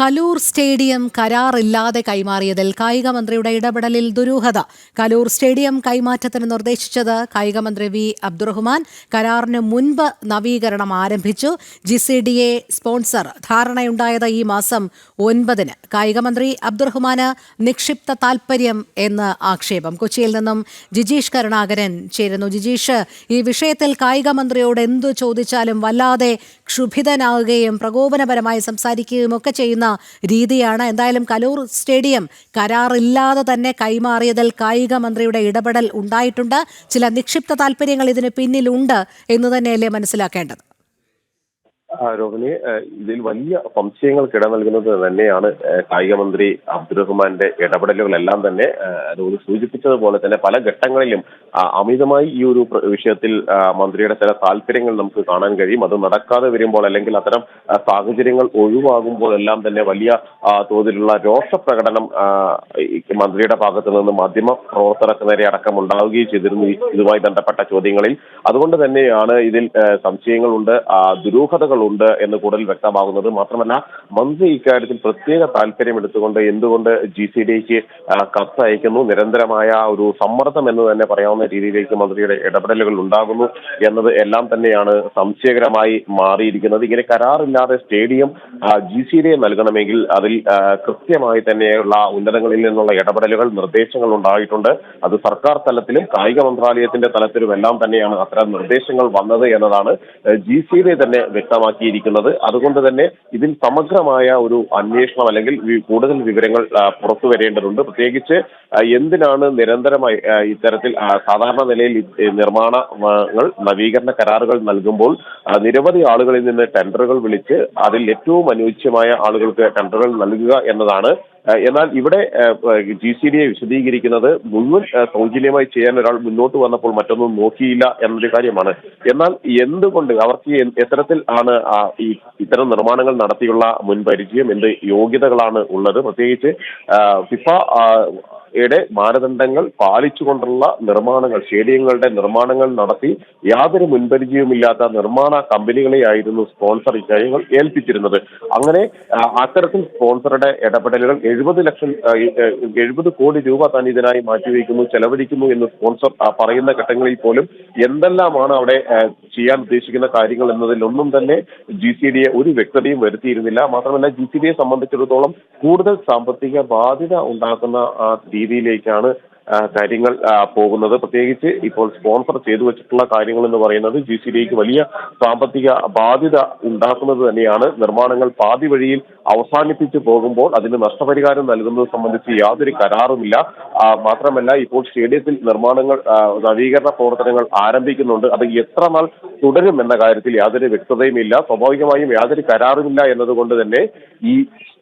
Kaloor stadium കരാറില്ലാതെ കൈമാറിയതിൽ കായിക മന്ത്രിയുടെ ഇടപെടലിൽ ദുരൂഹത. കലൂർ സ്റ്റേഡിയം കൈമാറ്റത്തിന് നിർദ്ദേശിച്ചത് കായിക മന്ത്രി വി അബ്ദുറഹ്മാൻ. കരാറിന് മുൻപ് നവീകരണം ആരംഭിച്ചു. GCDA sponsor. ധാരണയുണ്ടായത് ഈ മാസം 9-ന്. കായിക മന്ത്രി അബ്ദുറഹ്മാന് നിക്ഷിപ്ത താൽപര്യം എന്ന് ആക്ഷേപം. കൊച്ചിയിൽ നിന്നും ജിജീഷ് കരുണാകരൻ ചേരുന്നു. ജിജീഷ്, ഈ വിഷയത്തിൽ കായിക മന്ത്രിയോട് എന്തു ചോദിച്ചാലും വല്ലാതെ ക്ഷുഭിതനാവുകയും പ്രകോപനപരമായി സംസാരിക്കുകയും ഒക്കെ ചെയ്യുന്ന രീതിയാണ്. എന്തായാലും കലൂർ സ്റ്റേഡിയം കരാറില്ലാതെ തന്നെ കൈമാറിയതിൽ കായിക മന്ത്രിയുടെ ഇടപെടൽ ഉണ്ടായിട്ടുണ്ട്. ചില നിക്ഷിപ്ത താല്പര്യങ്ങൾ ഇതിന് പിന്നിലുണ്ട് എന്ന് തന്നെയല്ലേ മനസ്സിലാക്കേണ്ടത്? രോഹിണി, ഇതിൽ വലിയ സംശയങ്ങൾക്ക് ഇട നൽകുന്നത് തന്നെയാണ് കായിക മന്ത്രി അബ്ദുറഹ്മാന്റെ ഇടപെടലുകളെല്ലാം തന്നെ. രോഹിണി സൂചിപ്പിച്ചതുപോലെ തന്നെ പല ഘട്ടങ്ങളിലും അമിതമായി ഈ ഒരു വിഷയത്തിൽ മന്ത്രിയുടെ ചില താല്പര്യങ്ങൾ നമുക്ക് കാണാൻ കഴിയും. അത് നടക്കാതെ വരുമ്പോൾ അല്ലെങ്കിൽ അത്തരം സാഹചര്യങ്ങൾ ഒഴിവാകുമ്പോഴെല്ലാം തന്നെ വലിയ തോതിലുള്ള രോഷപ്രകടനം മന്ത്രിയുടെ ഭാഗത്തു നിന്ന് മാധ്യമ പ്രവർത്തകർക്ക് നേരെ അടക്കം ഉണ്ടാവുകയും ചെയ്തിരുന്നു ഇതുമായി ബന്ധപ്പെട്ട ചോദ്യങ്ങളിൽ. അതുകൊണ്ട് തന്നെയാണ് ഇതിൽ സംശയങ്ങളുണ്ട്, ദുരൂഹതകൾ ഉണ്ട് എന്ന് കൂടുതൽ വ്യക്തമാകുന്നത്. മാത്രമല്ല, മന്ത്രി ഇക്കാര്യത്തിൽ പ്രത്യേക താല്പര്യം എടുത്തുകൊണ്ട് എന്തുകൊണ്ട് GCDAക്ക് കത്ത് അയക്കുന്നു, നിരന്തരമായ ഒരു സമ്മർദ്ദം എന്ന് തന്നെ പറയാവുന്ന രീതിയിലേക്ക് മന്ത്രിയുടെ ഇടപെടലുകൾ ഉണ്ടാകുന്നു എന്നത് എല്ലാം തന്നെയാണ് സംശയകരമായി മാറിയിരിക്കുന്നത്. ഇങ്ങനെ കരാറില്ലാതെ സ്റ്റേഡിയം GCDA നൽകണമെങ്കിൽ അതിൽ കൃത്യമായി തന്നെയുള്ള ഉന്നതങ്ങളിൽ നിന്നുള്ള ഇടപെടലുകൾ, നിർദ്ദേശങ്ങൾ ഉണ്ടായിട്ടുണ്ട്. അത് സർക്കാർ തലത്തിലും കായിക മന്ത്രാലയത്തിന്റെ തലത്തിലും എല്ലാം തന്നെയാണ് അത്തരം നിർദ്ദേശങ്ങൾ വന്നത് എന്നതാണ് GCDA തന്നെ വ്യക്തമാക്കിയിരിക്കുന്നത്. അതുകൊണ്ട് തന്നെ ഇതിൽ സമഗ്രമായ ഒരു അന്വേഷണം അല്ലെങ്കിൽ കൂടുതൽ വിവരങ്ങൾ പുറത്തു വരേണ്ടതുണ്ട്. പ്രത്യേകിച്ച് എന്തിനാണ് നിരന്തരമായി ഇത്തരത്തിൽ സാധാരണ നിലയിൽ നിർമ്മാണങ്ങൾ, നവീകരണ കരാറുകൾ നൽകുമ്പോൾ നിരവധി ആളുകളിൽ നിന്ന് ടെൻഡറുകൾ വിളിച്ച് അതിൽ ഏറ്റവും അനുയോജ്യമായ ആളുകൾക്ക് ടെൻഡറുകൾ നൽകുക എന്നതാണ്. എന്നാൽ ഇവിടെ GCDA വിശദീകരിക്കുന്നത് മുഴുവൻ സൗജന്യമായി ചെയ്യാൻ ഒരാൾ മുന്നോട്ട് വന്നപ്പോൾ മറ്റൊന്നും നോക്കിയില്ല എന്നൊരു കാര്യമാണ്. എന്നാൽ എന്തുകൊണ്ട് അവർക്ക് എത്തരത്തിൽ ആണ് ഇത്തരം നിർമ്മാണങ്ങൾ നടത്തിയുള്ള മുൻപരിചയം, എന്ത് യോഗ്യതകളാണ് ഉള്ളത്? പ്രത്യേകിച്ച് ഫിഫ യുടെ മാനദണ്ഡങ്ങൾ പാലിച്ചുകൊണ്ടുള്ള നിർമ്മാണങ്ങൾ, സ്റ്റേഡിയങ്ങളുടെ നിർമ്മാണങ്ങൾ നടത്തി യാതൊരു മുൻപരിചയവുമില്ലാത്ത നിർമ്മാണ കമ്പനികളെയായിരുന്നു സ്പോൺസർ ഇക്കാര്യങ്ങൾ ഏൽപ്പിച്ചിരുന്നത്. അങ്ങനെ അത്തരത്തിൽ സ്പോൺസറുടെ ഇടപെടലുകൾ 70 കോടി രൂപ താൻ ഇതിനായി മാറ്റിവെക്കുന്നു, ചെലവഴിക്കുന്നു എന്ന് സ്പോൺസർ പറയുന്ന ഘട്ടങ്ങളിൽ പോലും എന്തെല്ലാമാണ് അവിടെ ചെയ്യാൻ ഉദ്ദേശിക്കുന്ന കാര്യങ്ങൾ എന്നതിലൊന്നും തന്നെ GCDA ഒരു വ്യക്തതയും വരുത്തിയിരുന്നില്ല. മാത്രമല്ല, GCDA സംബന്ധിച്ചിടത്തോളം കൂടുതൽ സാമ്പത്തിക ബാധ്യത ഉണ്ടാക്കുന്ന രീതിയിലേക്കാണ് കാര്യങ്ങൾ പോകുന്നത്. പ്രത്യേകിച്ച് ഇപ്പോൾ സ്പോൺസർ ചെയ്തു വെച്ചിട്ടുള്ള കാര്യങ്ങൾ എന്ന് പറയുന്നത് GCDAക്ക് വലിയ സാമ്പത്തിക ബാധ്യത ഉണ്ടാക്കുന്നത് തന്നെയാണ്. നിർമ്മാണങ്ങൾ പാതി വഴിയിൽ അവസാനിപ്പിച്ചു പോകുമ്പോൾ അതിന് നഷ്ടപരിഹാരം നൽകുന്നത് സംബന്ധിച്ച് യാതൊരു കരാറുമില്ല. മാത്രമല്ല, ഇപ്പോൾ സ്റ്റേഡിയത്തിൽ നിർമ്മാണങ്ങൾ, നവീകരണ പ്രവർത്തനങ്ങൾ ആരംഭിക്കുന്നുണ്ട്. അത് എത്ര നാൾ തുടരും എന്ന കാര്യത്തിൽ യാതൊരു വ്യക്തതയുമില്ല. സ്വാഭാവികമായും യാതൊരു കരാറുമില്ല എന്നതുകൊണ്ട് തന്നെ ഈ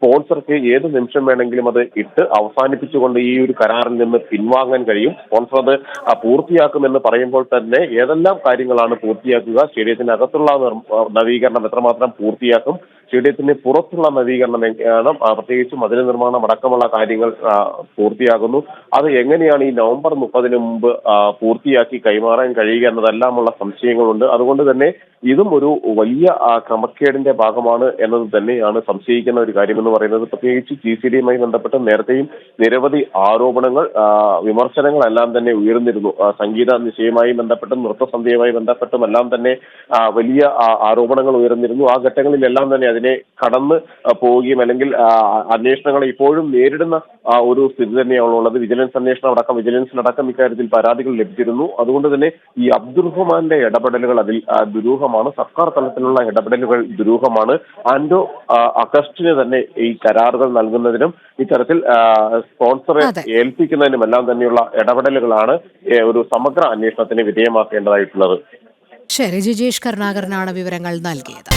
സ്പോൺസർക്ക് ഏത് നിമിഷം വേണമെങ്കിലും അത് ഇട്ട് അവസാനിപ്പിച്ചുകൊണ്ട് ഈ ഒരു കരാറിൽ നിന്ന് പിൻവാങ്ങാൻ കഴിയും. സ്പോൺസർ അത് പൂർത്തിയാക്കുമെന്ന് പറയുമ്പോൾ തന്നെ ഏതെല്ലാം കാര്യങ്ങളാണ് പൂർത്തിയാക്കുക, സ്റ്റേഡിയത്തിനകത്തുള്ള നവീകരണം എത്രമാത്രം പൂർത്തിയാക്കും, സ്റ്റേഡിയത്തിന് പുറത്തുള്ള നവീകരണം എങ്ങനെയാണ്, പ്രത്യേകിച്ച് മതിൽ നിർമ്മാണം അടക്കമുള്ള കാര്യങ്ങൾ പൂർത്തിയാകുന്നു, അത് എങ്ങനെയാണ് ഈ നവംബർ 30-ന് മുമ്പ് പൂർത്തിയാക്കി കൈമാറാൻ കഴിയുക എന്നതെല്ലാമുള്ള സംശയങ്ങളുണ്ട്. അതുകൊണ്ട് തന്നെ ഇതും ഒരു വലിയ ക്രമക്കേടിന്റെ ഭാഗമാണ് എന്നത് തന്നെയാണ് സംശയിക്കുന്ന ഒരു കാര്യമെന്ന് പറയുന്നത്. പ്രത്യേകിച്ച് GCDയുമായി ബന്ധപ്പെട്ട് നേരത്തെയും നിരവധി ആരോപണങ്ങൾ, വിമർശനങ്ങളെല്ലാം തന്നെ ഉയർന്നിരുന്നു. സംഗീത നിശയുമായി ബന്ധപ്പെട്ടും നൃത്തസന്ധ്യയുമായി ബന്ധപ്പെട്ടും എല്ലാം തന്നെ വലിയ ആരോപണങ്ങൾ ഉയർന്നിരുന്നു. ആ ഘട്ടങ്ങളിലെല്ലാം തന്നെ അതിനെ കടന്ന് പോവുകയും അല്ലെങ്കിൽ അന്വേഷണങ്ങളെ ഇപ്പോഴും നേരിടുന്ന ഒരു സ്ഥിതി തന്നെയാണ് ഉള്ളത്. വിജിലൻസിനടക്കം ഇക്കാര്യത്തിൽ പരാതികൾ ലഭിച്ചിരുന്നു. അതുകൊണ്ട് തന്നെ ഈ അബ്ദുറഹ്മാന്റെ ഇടപെടലുകൾ അതിൽ ദുരൂഹമാണ്. സർക്കാർ തലത്തിലുള്ള ഇടപെടലുകൾ ദുരൂഹമാണ്. ആൻഡോ അഗസ്റ്റിന് തന്നെ ഈ കരാറുകൾ നൽകുന്നതിനും ഇത്തരത്തിൽ സ്പോൺസറെ ഏൽപ്പിക്കുന്നതിനും എല്ലാം തന്നെയുള്ള ഇടപെടലുകളാണ് ഒരു സമഗ്ര അന്വേഷണത്തിന് വിധേയമാക്കേണ്ടതായിട്ടുള്ളത്. ശരി, ജിജീഷ് കരുണാകരനാണ് വിവരങ്ങൾ നൽകിയത്.